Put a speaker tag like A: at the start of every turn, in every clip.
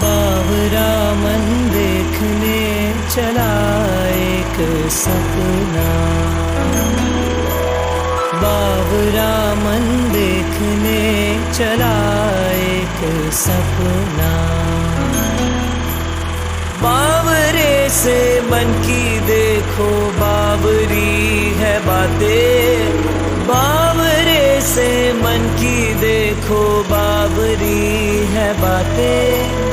A: बावरा मन देखने चला एक सपना, बावरा मन देखने चला एक सपना। बावरे से मन की देखो बावरी है बातें, बावरे से मन की देखो बावरी है बातें।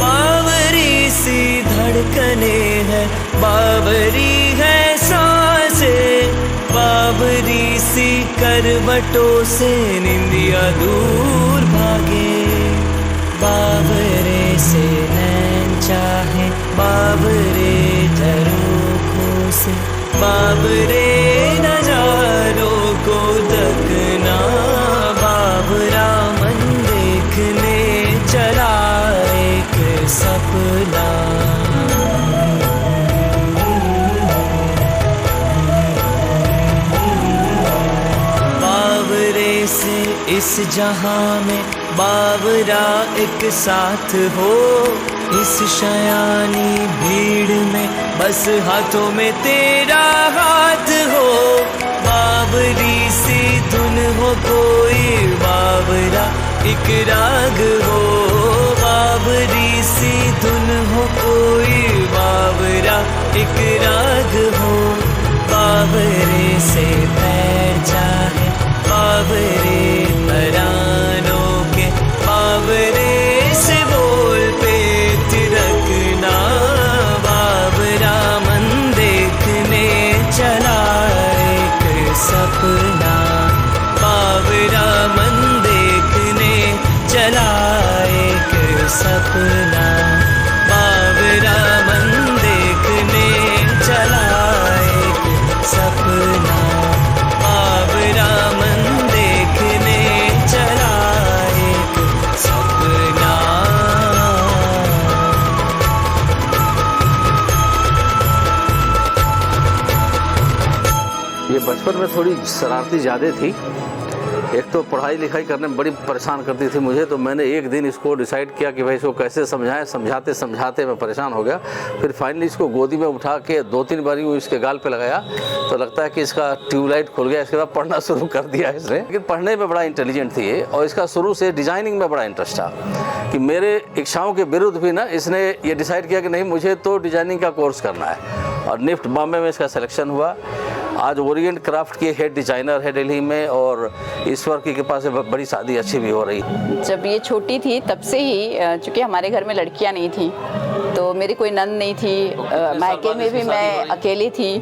A: बावरी सी धड़कने है, बावरी है सांसें, बावरी सी करवटों से निंदिया दूर भागे। बावरे से नैन चाहे, बावरे झरोखों से, बावरे नजारों को तकना। बावरा मन देखने चला एक सपना। बावरे से इस जहां में बावरा एक साथ हो, इस शयानी भीड़ में बस हाथों में तेरा हाथ हो। बावरी सी धुन हो कोई, बावरा एक राग हो, बावरी सी धुन हो कोई, बावरा एक राग हो। बावरे से पैर चाहे, बावरे तरानों के, बावरे से बोल पे थिरकना। बावरा मन देखने चला एक सपना, बावरा मन देखने चला एक सपना। बावरा मन देखने चला एक सपना, बावरा मन देखने चला एक सपना।
B: ये बचपन में थोड़ी शरारती ज़्यादा थी। एक तो पढ़ाई लिखाई करने में बड़ी परेशान करती थी मुझे, तो मैंने एक दिन इसको डिसाइड किया कि भाई इसको कैसे समझाएं। समझाते समझाते मैं परेशान हो गया। फिर फाइनली इसको गोदी में उठा के 2-3 बारी वो इसके गाल पे लगाया तो लगता है कि इसका ट्यूबलाइट खुल गया। इसके बाद पढ़ना शुरू कर दिया इसने। लेकिन पढ़ने में बड़ा इंटेलिजेंट थी ये, और इसका शुरू से डिज़ाइनिंग में बड़ा इंटरेस्ट था कि मेरे इच्छाओं के विरुद्ध भी ना इसने ये डिसाइड किया कि नहीं, मुझे तो डिज़ाइनिंग का कोर्स करना है। और निफ्ट बॉम्बे में इसका सिलेक्शन हुआ। आज ओरिएंट क्राफ्ट के हेड डिज़ाइनर है दिल्ली में, और ईश्वर की कृपा से बड़ी शादी अच्छी भी हो रही।
C: जब ये छोटी थी तब से ही, चूँकि हमारे घर में लड़कियां नहीं थी तो मेरी कोई नंद नहीं थी, मायके में भी मैं अकेली थी।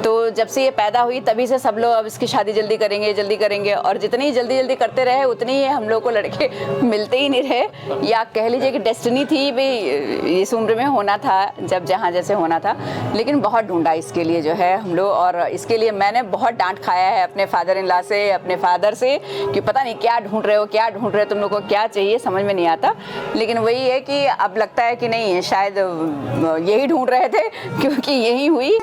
C: तो जब से ये पैदा हुई तभी से सब लोग अब इसकी शादी जल्दी करेंगे, और जितनी जल्दी करते रहे उतनी ही हम लोग को लड़के मिलते ही नहीं रहे। या कह लीजिए कि डेस्टिनी थी भाई, इस उम्र में होना था जब जहाँ जैसे होना था। लेकिन बहुत ढूंढा इसके लिए जो है हम लोग, और इसके लिए मैंने बहुत डांट खाया है अपने फादर इन लॉ से, अपने फादर से, कि पता नहीं क्या ढूंढ रहे हो, तुम लोग को क्या चाहिए, समझ में नहीं आता। लेकिन वही है कि अब लगता है कि नहीं, शायद यही ढूंढ रहे थे क्योंकि यही हुई।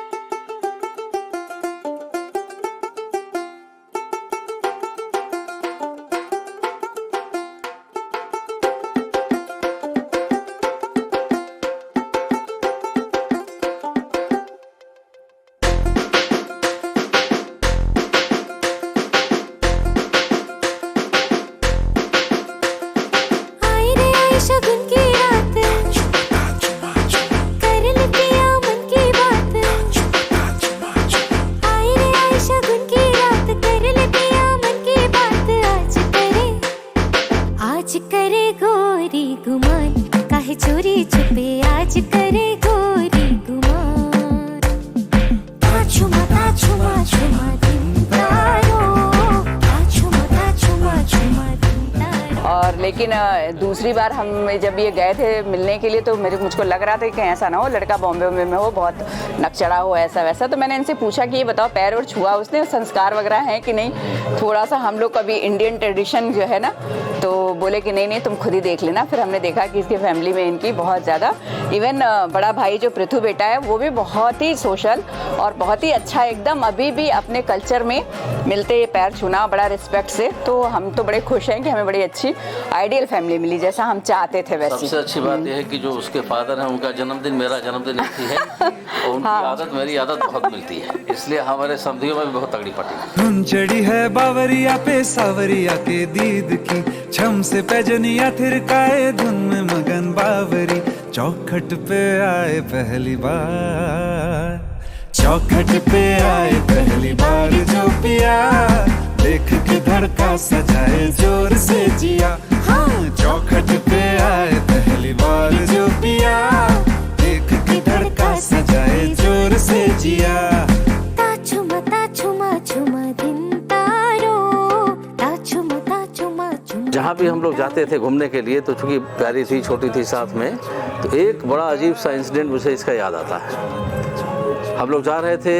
C: लेकिन दूसरी बार हम जब ये गए थे मिलने के लिए तो मुझको लग रहा था कि ऐसा ना हो लड़का बॉम्बे में हो, बहुत नकचड़ा हो, ऐसा वैसा। तो मैंने इनसे पूछा कि ये बताओ पैर और छुआ उसने, संस्कार वगैरह हैं कि नहीं, थोड़ा सा हम लोग कभी इंडियन ट्रेडिशन जो है ना, तो बोले कि नहीं तुम खुद ही देख लेना। फिर हमने देखा कि इसकी फैमिली में इनकी बहुत ज़्यादा, इवन बड़ा भाई जो पृथु बेटा है वो भी बहुत ही सोशल और बहुत ही अच्छा, एकदम अभी भी अपने कल्चर में मिलते पैर छूना बड़ा रिस्पेक्ट से। तो हम तो बड़े खुश हैं कि हमें बड़ी अच्छी आइडियल फैमिली मिली जैसा हम चाहते थे वैसी।
B: सबसे अच्छी बात यह है कि जो उसके फादर हैं उनका जन्मदिन मेरा जन्मदिन एक ही है और उनकी आदत मेरी आदत बहुत मिलती है, इसलिए हमारे समधियों में भी बहुत तगड़ी पटी।
D: धुन चढ़ी है बावरिया पे सावरिया के दीद की, छम से पैजनिया थिरकाए धुन में मगन बावरी, चौखट पे आए पहली बार, चौखट पे आए पहली बार जो पिया, देख के धड़का सजाए जोर से जिया। हाँ, चौखट पे आए पहली बार जो पिया, देख के धड़का सजाए जोर से जिया।
E: ताछुमा ताछुमा छुमा दिन तारो, ताछुमा ताछुमा छुमा।
B: जहाँ भी हम लोग जाते थे घूमने के लिए तो चूंकि प्यारी थी, छोटी थी साथ में, तो एक बड़ा अजीब सा इंसिडेंट मुझे इसका याद आता है। हम लोग जा रहे थे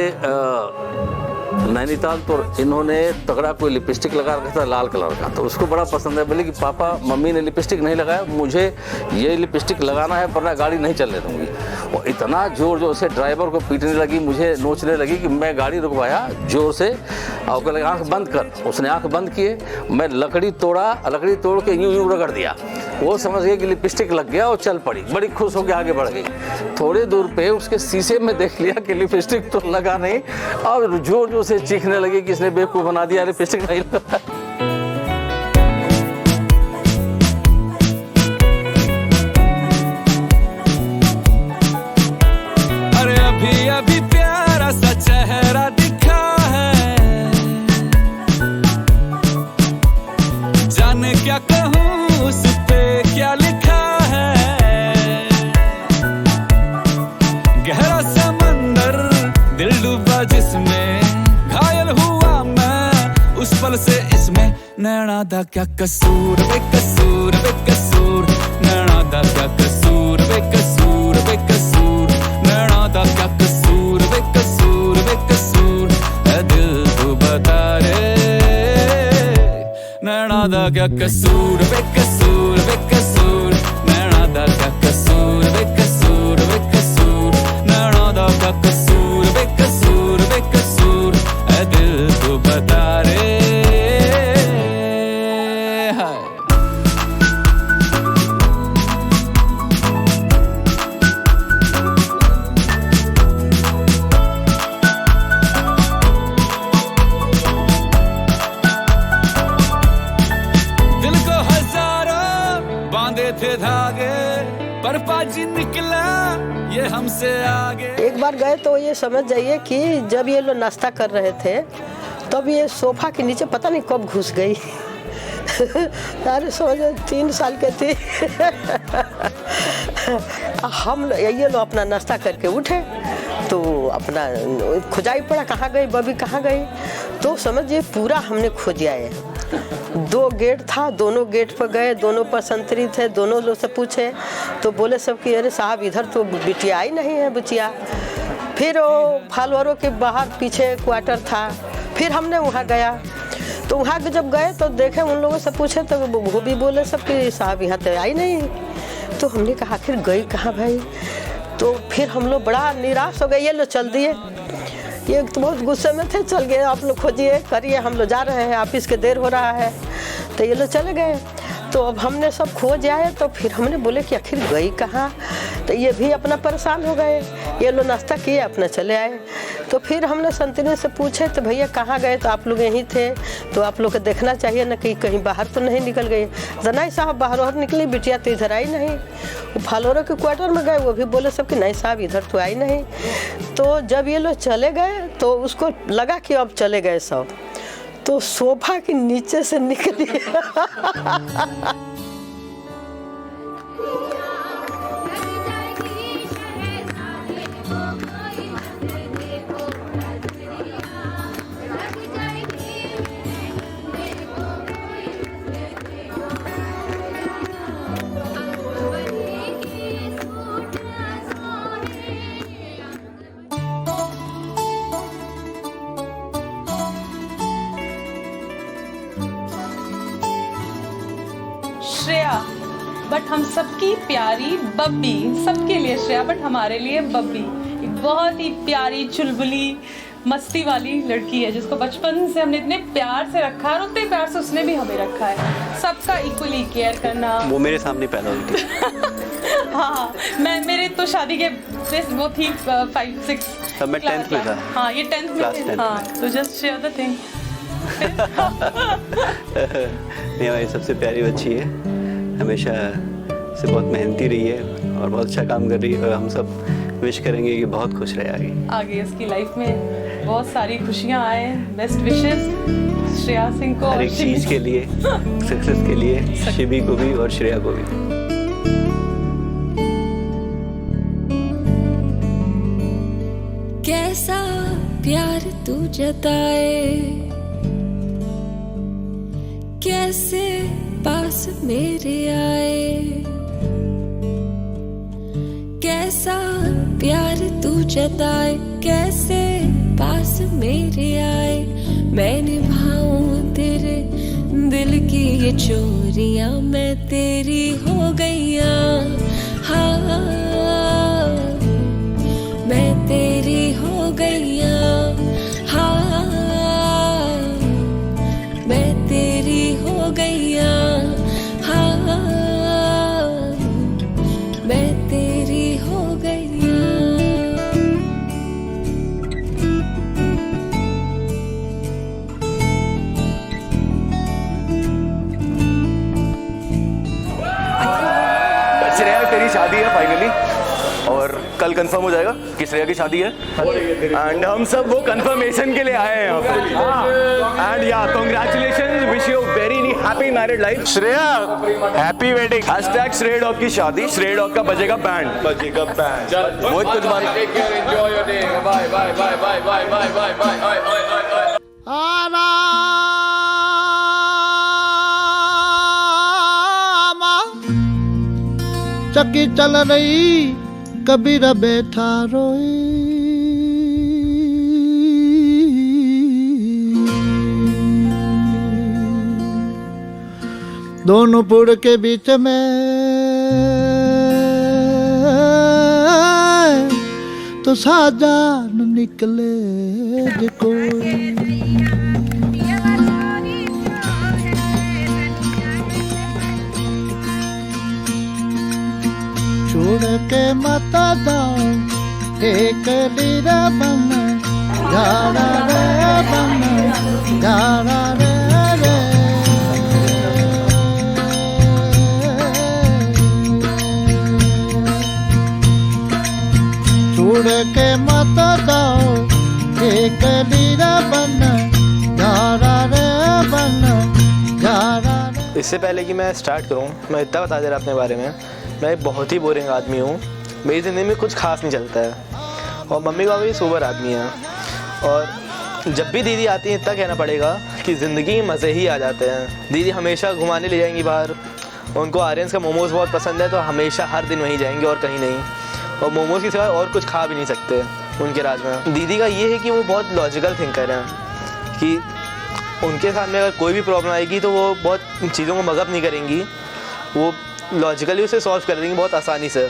B: नैनीताल, तो इन्होंने तगड़ा कोई लिपस्टिक लगा रखा था लाल कलर का, तो उसको बड़ा पसंद है। बोले कि पापा मम्मी ने लिपस्टिक नहीं लगाया, मुझे ये लिपस्टिक लगाना है वरना गाड़ी नहीं चलने दूंगी। और इतना जोर जोर से ड्राइवर को पीटने लगी, मुझे नोचने लगी कि मैं गाड़ी रुकवाया जोर से और कहने लगा आँख बंद कर। उसने आँख बंद किए, मैं लकड़ी तोड़ के यूं रगड़ दिया। वो समझ गई कि लिपस्टिक लग गया और चल पड़ी, बड़ी खुश होकर आगे बढ़ गई। थोड़ी दूर पे उसके शीशे में देख लिया कि लिपस्टिक तो लगा नहीं और जोर जोर से चीखने लगी कि इसने बेवकूफ बना दिया, लिपस्टिक नहीं लगा।
D: अरे अभी अभी प्यारा सा चेहरा दिखा है, जाने क्या कहूँ उस पे क्या लिखा है। गहरा समंदर दिल डूबा जिसमें, घायल हुआ मैं उस पल से इसमें। नैना दा क्या कसूर बेकसूर बेकसूर, नैना दा क्या कसूर बेकसूर बेकसूर, नैना दा क्या कसूर बेकसूर बेकसूर, ऐ दिल तू बता रे, नैना दा क्या कसूर बेकसूर बेकसूर, नैना दा क्या कसूर बेकसूर बेकसूर, नैना दा क्या कसूर बेकसूर बेकसूर, ऐ दिल तू बता रे। हाय दिल को हजारों बांधे थे धागे, पर पाजी निकला ये हमसे आगे।
F: एक बार गए तो ये समझ जाइए कि जब ये लोग नाश्ता कर रहे थे तब ये सोफा के नीचे पता नहीं कब घुस गई। यार समझो 3 साल के थी। हम ये लोग अपना नाश्ता करके उठे तो अपना खुजाई पड़ा कहाँ गई बबी कहाँ गई, तो समझिए पूरा हमने खोज आए। 2 गेट था, दोनों गेट पर गए, दोनों पर संतरी थे, दोनों लोग से पूछे तो बोले सब कि अरे साहब इधर तो बिटिया ही नहीं है बुचिया। फिर वो फॉलोअरों के बाहर पीछे क्वार्टर था, फिर हमने वहाँ गया तो वहाँ जब गए तो देखे उन लोगों से पूछे तो वो भी बोले सब कि साहब यहाँ तो आई नहीं। तो हमने कहा आखिर गई कहाँ भाई, तो फिर हम लोग बड़ा निराश हो गए। ये लोग चल दिए, ये तो बहुत गुस्से में थे, चल गए आप लोग खोजिए करिए, हम लोग जा रहे हैं ऑफिस के देर हो रहा है। तो ये लोग चले गए, तो अब हमने सब खोज आए तो फिर हमने बोले कि आखिर गई कहाँ, तो ये भी अपना परेशान हो गए। ये लोग नाश्ता किए अपना चले आए, तो फिर हमने संतरी से पूछे तो भैया कहाँ गए, तो आप लोग यहीं थे, तो आप लोग को देखना चाहिए ना कि कहीं बाहर तो नहीं निकल गई। तो नहीं साहब बाहर और निकली, बिटिया तो इधर आई नहीं। वो फॉलोअरों के क्वार्टर में गए, वो भी बोले सब कि नहीं साहब इधर तो आई नहीं। तो जब ये लोग चले गए तो उसको लगा कि अब चले गए सब, तो सोफा के नीचे से निकली।
G: बट हम सबकी प्यारी बब्बी, सबके लिए श्रेया बट हमारे लिए बब्बी एक बहुत ही प्यारी चुलबुली मस्ती वाली लड़की है जिसको बचपन से हमने इतने प्यार से रखा है और उतने प्यार से उसने भी हमें रखा है। सबका इक्वली केयर करना।
H: वो मेरे सामने पैदा हुई थी।
G: हाँ, मेरे तो शादी के वो थी 5-6
H: तब मैं 10th में था।
G: हाँ, ये 10th में थे। हाँ, तो जस्ट शेयर द थिंग।
H: नहीं, हमारी सबसे प्यारी बच्ची है, हमेशा से बहुत मेहनती रही है और बहुत अच्छा काम कर रही है और हम सब विश करेंगे कि बहुत खुश रहे आगे
G: इसकी लाइफ में बहुत सारी खुशियाँ आए। बेस्ट विशेस श्रेया सिंह को
H: हर एक चीज़ के लिए, सक्सेस के लिए, शिवी को भी और श्रेया को भी।
I: कैसा प्यार तू जताए, कैसे पास मेरे आए, कैसा प्यार तू जताए, कैसे पास मेरे आए, मैं निभाऊं तेरे दिल की ये चोरियां, मैं तेरी हो गईया, हाँ मैं तेरी हो गईया, हाँ मैं तेरी हो गईया, हाँ मैं तेरी हो गईया।
J: श्रेया तेरी शादी है फाइनली और कल कंफर्म हो जाएगा कि श्रेया की शादी है एंड हम सब वो कंफर्मेशन के लिए आए हैं यहाँ पे एंड या congratulations, wish you very happy married life. Shreya happy wedding. Hashtag श्रेय डॉग की शादी, श्रेय डॉग का बजेगा बैंड, बजेगा बैंड। वो कुछ बात
K: चक्की चल रही कबीर बैठा रोई, दोनों पुड़ के बीच में तो साजा न निकले जे कोई, छोड़ के मत जाओ एक लीरा बन, जारा रे बन, जारा रे रे, छोड़ के मत जाओ एक लीरा बन, जारा रे बन, जारा रे।
L: इससे पहले कि मैं स्टार्ट करूं, मैं इतना बता दे रहा अपने बारे में, मैं एक बहुत ही बोरिंग आदमी हूँ। मेरी ज़िंदगी में कुछ खास नहीं चलता है और मम्मी पापा भी सोबर आदमी हैं और जब भी दीदी आती है इतना कहना पड़ेगा कि ज़िंदगी में मज़े ही आ जाते हैं। दीदी हमेशा घुमाने ले जाएंगी बाहर, उनको आर्यंस का मोमोज़ बहुत पसंद है तो हमेशा हर दिन वहीं जाएंगे और कहीं नहीं, और मोमोज़ के सिवा और कुछ खा भी नहीं सकते उनके राज में। दीदी का ये है कि वो बहुत लॉजिकल थिंकर हैं कि उनके सामने अगर कोई भी प्रॉब्लम आएगी तो वो बहुत चीज़ों को मगअप नहीं करेंगी, वो लॉजिकली उसे सॉल्व कर देंगे बहुत आसानी से।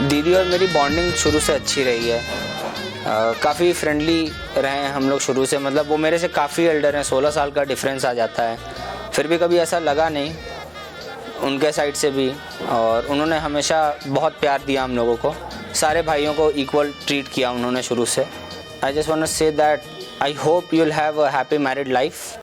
M: दीदी और मेरी बॉन्डिंग शुरू से अच्छी रही है, काफ़ी फ्रेंडली रहे हैं हम लोग शुरू से। मतलब वो मेरे से काफ़ी एल्डर हैं, 16 साल का डिफरेंस आ जाता है, फिर भी कभी ऐसा लगा नहीं उनके साइड से भी, और उन्होंने हमेशा बहुत प्यार दिया हम लोगों को, सारे भाइयों को इक्वल ट्रीट किया उन्होंने शुरू से। I just want to say that I hope you'll have a happy married life.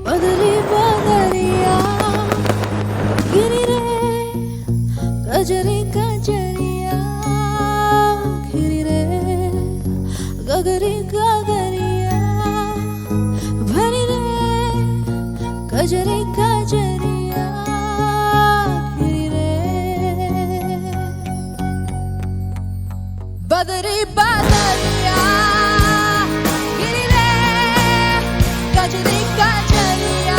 I: बदली बदलिया गिरी रे गजरी गजरिया गिरी रे गगरी गगरिया भरी रे गजरी गजरिया गिरी रे बदरी बदलिया गिरी रे गजरी गजरिया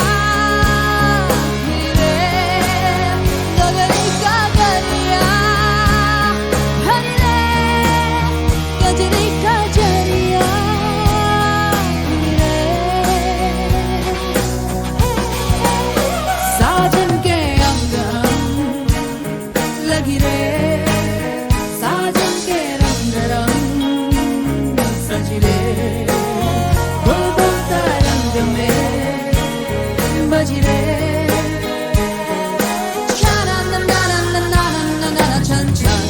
I: साजन के अंग लगी रे साजन के रंग रंग सजी रे बुलबुल तरंग में बजी रे छन छन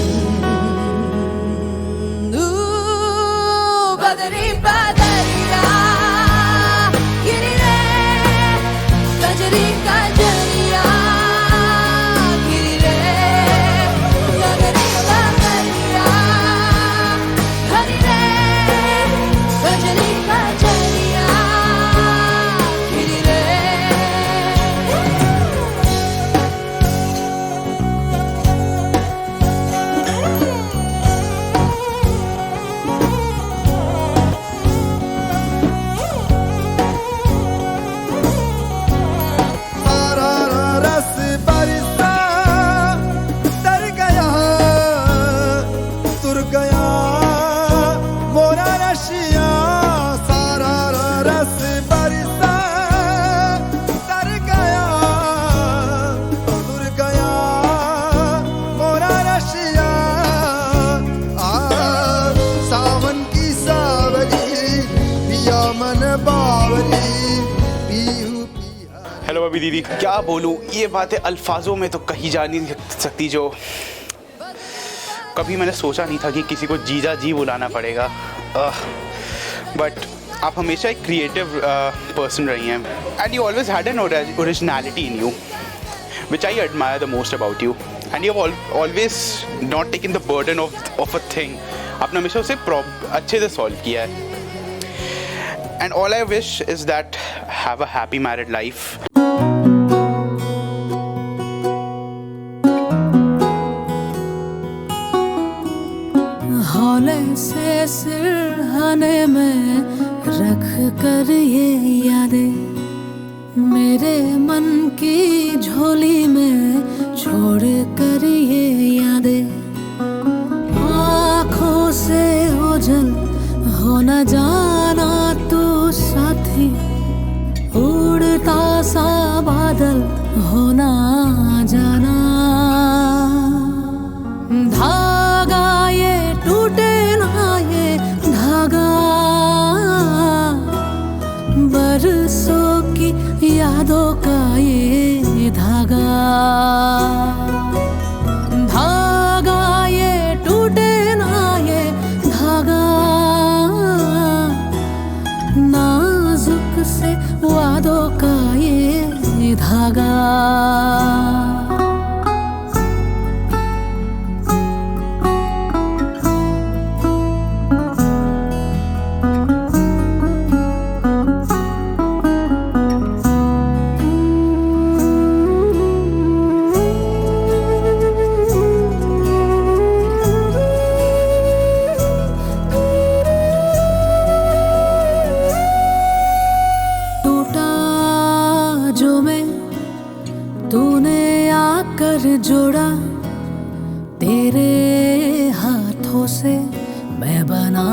I: बदरी बदरिया गिरी रे गजरी गजरिया गिरी रे गगरी गगरिया हरी रे गजरी गजरिया गिरी रे
K: सारा रस बरसा तर गया तुर गया मोरा रशिया सारा रस बरसा तर गया तुर गया मोरा रशिया सावन की सावरी पिया मन बावरी पीहू
J: हेलो अभी दीदी, क्या बोलूँ, ये बातें अल्फाजों में तो कही जा नहीं सकती जो कभी मैंने सोचा नहीं था कि किसी को जीजा जी बुलाना पड़ेगा। बट आप हमेशा एक क्रिएटिव पर्सन रही हैं and you always had an originality in you which I admire the most about you and you always not taken the burden of a thing. आपने हमेशा उसे अच्छे से सॉल्व किया है and all I wish is that have a happy married life.
I: हौले से सिरहाने में रख कर ये यादें मेरे मन की झोली में छोड़ कर ये यादें आँखों से ओझल हो न जाना तू साथी उड़ता सा बादल हो ना जाना धागा ये टूटे ना ये धागा बरसों की यादों का ये धागा धागा ये टूटे ना ये धागा नाजुक से वादों का ये धागा जोड़ा तेरे हाथों से मैं बना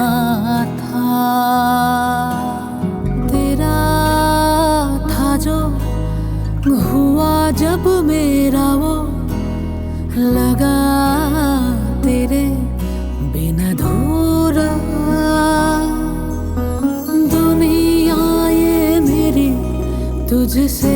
I: मेरा वो लगा तेरे बिन अधूरा। दुनिया ये मेरी तुझसे